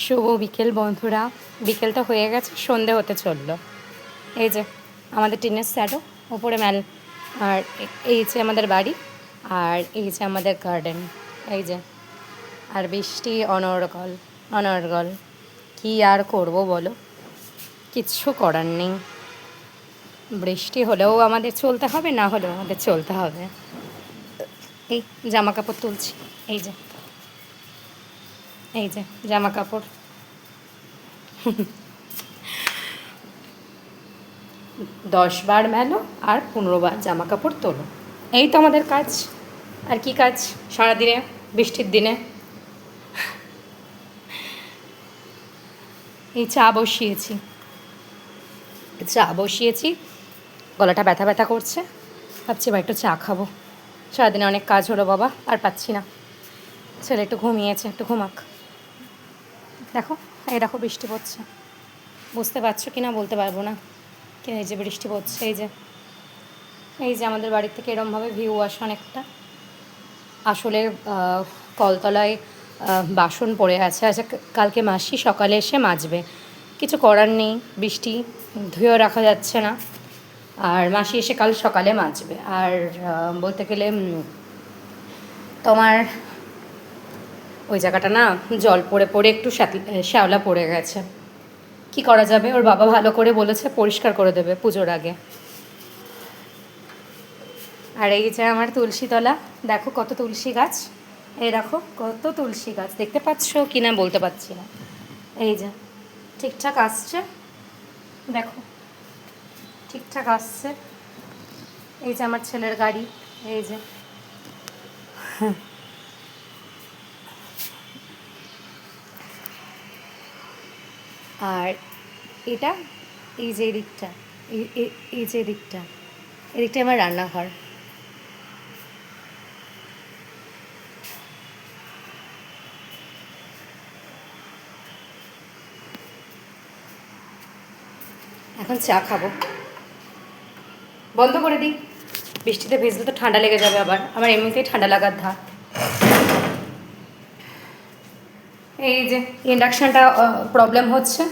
শুভ বিকেল বন্ধুরা। বিকেল তো হয়ে গেছে, সন্ধে হতে চললো। এই যে আমাদের টিনের স্যাডো ওপরে ম্যাল, আর এই যে আমাদের বাড়ি, আর এই যে আমাদের গার্ডেন। এই যে আর বৃষ্টি অনর্গল অনর্গল। কী আর করবো বলো, কিচ্ছু করার নেই। বৃষ্টি হলেও আমাদের চলতে হবে, না হলেও আমাদের চলতে হবে। এই জামা কাপড় তুলছি, এই যে এই যে জামা কাপড়। 10 বার মেলো আর 15 বার জামা কাপড় তোলো, এই তো আমাদের কাজ। আর কি কাজ সারাদিনে বৃষ্টির দিনে? এই চা বসিয়েছি, গলাটা ব্যথা ব্যথা করছে, ভাবছি এবার একটু চা খাবো। সারাদিনে অনেক কাজ হলো বাবা, আর পাচ্ছি না। ছেলে একটু ঘুমিয়েছে, একটু ঘুমাক। দেখো, এই দেখো বৃষ্টি পড়ছে, বুঝতে পারছো কি না বলতে পারবো না। এই যে বৃষ্টি পড়ছে, এই যে আমাদের বাড়ি থেকে এরমভাবে ভিউ আসে অনেকটা। আসলে কলতলায় বাসন পড়ে আছে, আচ্ছা কালকে মাসি সকালে এসে মাজবে, কিছু করার নেই, বৃষ্টি ধুয়েও রাখা যাচ্ছে না। আর মাসি এসে কাল সকালে মাজবে। আর বলতে গেলে তোমার ওই জায়গাটা না জল পড়ে পড়ে একটু শ্যাওলা পড়ে গেছে। কি করা যাবে, ওর বাবা ভালো করে বলেছে পরিষ্কার করে দেবে পুজোর আগে। আর এই যে আমার তুলসীতলা, দেখো কত তুলসী গাছ, এই দেখো কত তুলসী গাছ, দেখতে পাচ্ছ কি না বলতে পারছি না। এই যে ঠিকঠাক আসছে, দেখো ঠিকঠাক আসছে। এই যে আমার ছেলের গাড়ি, এই যে আর এটা, এই যে এদিকটা, এই যে এদিকটা আমার রান্নাঘর। এখন চা খাবো, বন্ধ করে দিই, বৃষ্টিতে ভিজলে তো ঠান্ডা লেগে যাবে, আবার আমার এমনিতেই ঠান্ডা লাগার ধার। এই যে ইন্ডাকশানটা প্রবলেম হচ্ছে,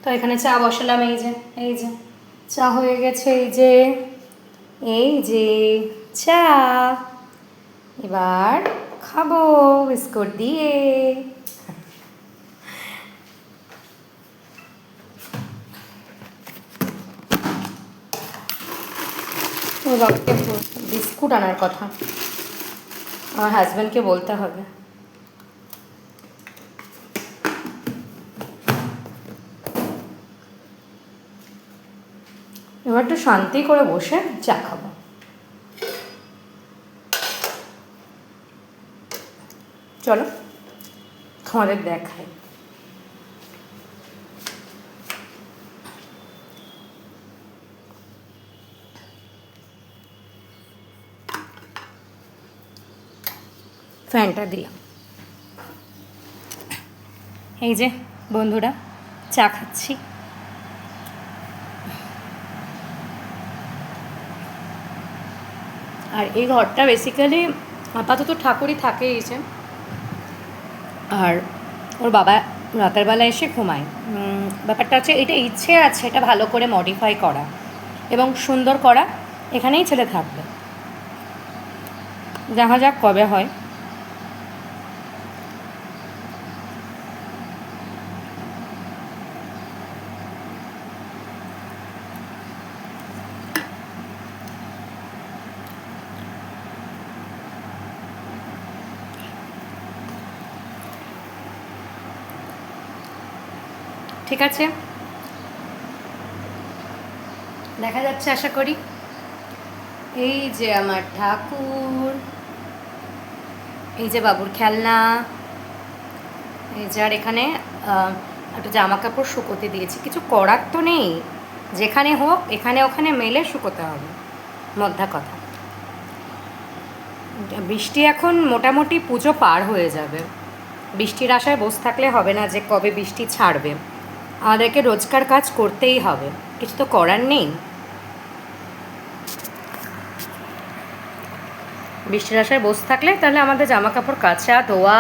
তো এখানে চা বসালাম। এই যে চা হয়ে গেছে, এই যে চা। এবার খাবো বিস্কুট দিয়ে। ওর বাবাকে বিস্কুট আনার কথা, আমার হাজব্যান্ডকে বলতে হবে। এবার একটু শান্তি করে বসে চা খাবো। চলো তোমাদের দেখাই। ফ্যানটা দিলাম। এই যে বন্ধুরা, চা খাচ্ছি। আর এই ঘরটা বেসিক্যালি আপাতত ঠাকুরই থাকে এসে, আর ওর বাবা রাতের বেলা এসে ঘুমায়। ব্যাপারটা হচ্ছে, এটা ইচ্ছে আছে এটা ভালো করে মডিফাই করা এবং সুন্দর করা, এখানেই ছেলে থাকবে, দেখা যাক কবে হয়। ঠিক আছে, দেখা যাচ্ছে আশা করি। এই যে আমার ঠাকুর, এই যে বাবুর খেলনা, এই যে। আর এখানে একটু জামা কাপড় শুকোতে দিয়েছি, কিছু করার তো নেই, যেখানে হোক এখানে ওখানে মেলে শুকোতে হবে, মধ্যা কথা। বৃষ্টি এখন মোটামুটি পুজো পার হয়ে যাবে, বৃষ্টির আশায় বসে থাকলে হবে না যে কবে বৃষ্টি ছাড়বে। আমাদেরকে রোজকার কাজ করতেই হবে, কিছু তো করার নেই। বৃষ্টির আশায় বসে থাকলে তাহলে আমাদের জামা কাপড় কাচা ধোয়া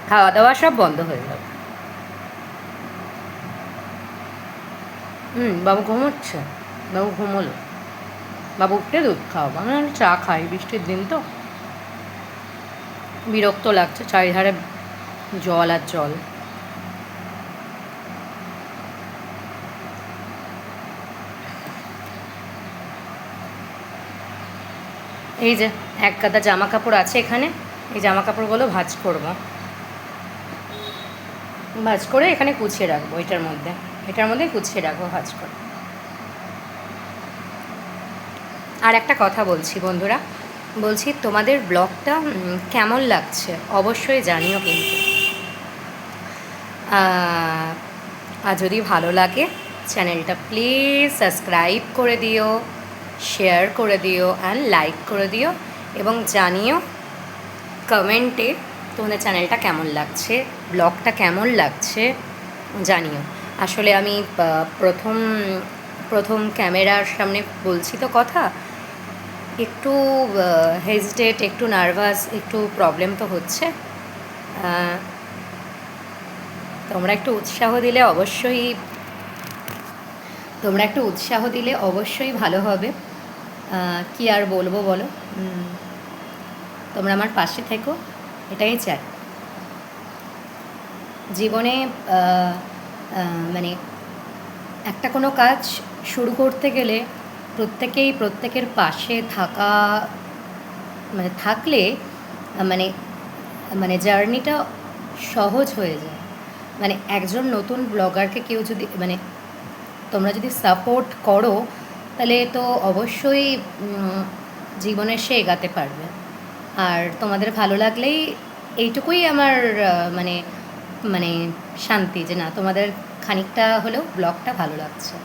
খাওয়া দাওয়া সব বন্ধ হয়ে যাবে। বাবু ঘুমোচ্ছে, বাবু ঘুমোলো, বাবু উঠতে দুধ খাওয়াবো। আমি চা খাই, বৃষ্টির দিন তো বিরক্ত লাগছে, চারিধারে জল আর জল। এই যে এক গাদা জামা কাপড় আছে এখানে, এই জামা কাপড়গুলো ভাঁজ করব, ভাঁজ করে এখানে কুচিয়ে রাখবো, এটার মধ্যে কুচিয়ে রাখবো ভাঁজ করে। আর একটা কথা বলছি বন্ধুরা, বলছি তোমাদের ব্লগটা কেমন লাগছে অবশ্যই জানিও কিন্তু। আর যদি ভালো লাগে চ্যানেলটা প্লিজ সাবস্ক্রাইব করে দিও, শেয়ার করে দিও অ্যান্ড লাইক করে দিও, এবং জানিও কমেন্টে তোমাদের চ্যানেলটা কেমন লাগছে, ব্লগটা কেমন লাগছে জানিও। আসলে আমি প্রথম ক্যামেরার সামনে বলছি তো কথা, একটু হেজিটেট, একটু নার্ভাস, একটু প্রবলেম তো হচ্ছে। তোমরা একটু উৎসাহ দিলে অবশ্যই ভালো হবে। কি আর বলবো বলো, তোমরা আমার পাশে থেকো, এটাই চাই জীবনে। মানে একটা কোনো কাজ শুরু করতে গেলে প্রত্যেকের পাশে থাকলে মানে মানে জার্নিটা সহজ হয়ে যায়। মানে একজন নতুন ব্লগারকে কেউ যদি তোমরা যদি সাপোর্ট করো, তাহলে তো অবশ্যই জীবনে সে এগাতে পারবে। আর তোমাদের ভালো লাগলেই এইটুকুই আমার মানে মানে শান্তি, যে না তোমাদের খানিকটা হলেও ব্লগটা ভালো লাগছে।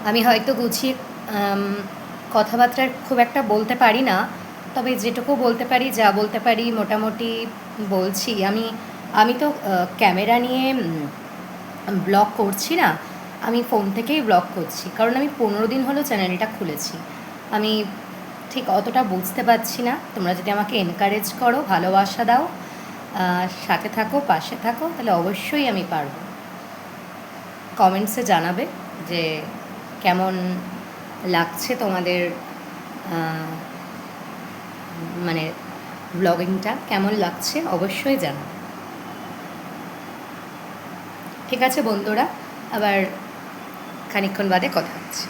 আমি হয়তো গুছিয়ে কথাবার্তা খুব একটা বলতে পারি না, তবে যেটুকু বলতে পারি, যা বলতে পারি মোটামুটি বলছি। আমি তো ক্যামেরা নিয়ে ব্লগ করছি না, আমি ফোন থেকেই ব্লগ করছি, কারণ আমি 15 দিন হলো চ্যানেলটা খুলেছি। আমি ঠিক অতটা বুঝতে পারছি না। তোমরা যদি আমাকে এনকারেজ করো, ভালোবাসা দাও, সাথে থাকো, পাশে থাকো, তাহলে অবশ্যই আমি পারবো। কমেন্টসে জানাবে যে কেমন লাগছে তোমাদের, মানে ব্লগিংটা কেমন লাগছে অবশ্যই জানাবে। ঠিক আছে বন্ধুরা, আবার খানিকক্ষণ বাদে কথা হচ্ছে।